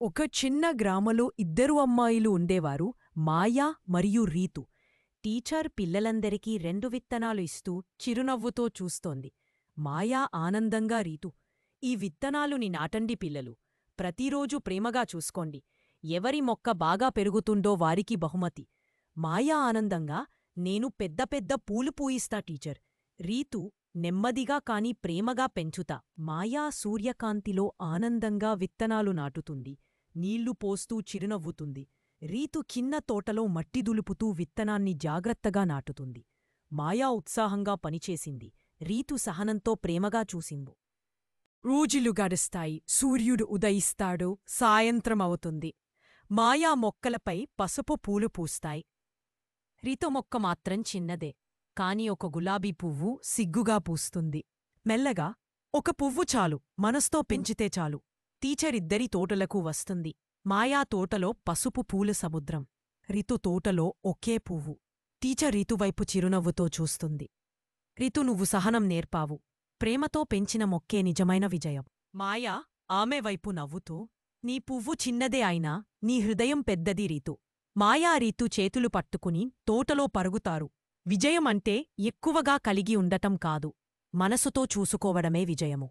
ఒక చిన్న గ్రామలో ఇద్దరు అమ్మాయిలు ఉండేవారు, మాయా మరియు రీతు. టీచర్ పిల్లలందరికీ 2 విత్తనాలు ఇస్తూ చిరునవ్వుతో చూస్తోంది. మాయా ఆనందంగా రీతు, ఈ విత్తనాలుని నాటండి పిల్లలు. ప్రతిరోజూ ప్రేమగా చూసుకోండి. ఎవరి మొక్క బాగా పెరుగుతుందో వారికి బహుమతి. మాయా ఆనందంగా, నేను పెద్ద పెద్ద పూలు పూయిస్తా టీచర్. రీతు, నెమ్మదిగా కాని ప్రేమగా పెంచుతా. మాయా సూర్యకాంతిలో ఆనందంగా విత్తనాలు నాటుతుంది. నీళ్లు పోస్తూ చిరునవ్వుతుంది. రీతు చిన్న తోటలో మట్టి దులుపుతూ విత్తనాన్ని జాగ్రత్తగా నాటుతుంది. మాయా ఉత్సాహంగా పనిచేసింది. రీతు సహనంతో ప్రేమగా చూసింది. రోజులు గడుస్తాయి. సూర్యుడు ఉదయిస్తాడు. సాయంత్రం అవుతుంది. మాయా మొక్కలపై పసుపు పూలు పూస్తాయి. రీతు మొక్క మాత్రం చిన్నదే, కాని ఒక గులాబీ పువ్వు సిగ్గుగా పూస్తుంది. మెల్లగా, ఒక పువ్వు చాలు, మనస్తో పెంచితే చాలు. టీచరిద్దరి తోటలకు వస్తుంది. మాయా తోటలో పసుపు పూల సముద్రం. రితు తోటలో ఒకే పువ్వు. టీచర్ రీతువైపు చిరునవ్వుతో చూస్తుంది. రితు, నువ్వు సహనం నేర్పావు. ప్రేమతో పెంచిన మొక్కే నిజమైన విజయం. మాయా ఆమె వైపు నవ్వుతూ, నీ పువ్వు చిన్నదే అయినా నీ హృదయం పెద్దది రీతు. మాయా రీతు చేతులు పట్టుకుని తోటలో పరుగుతారు. విజయమంటే ఎక్కువగా కలిగి ఉండటం కాదు, మనసుతో చూసుకోవడమే విజయము.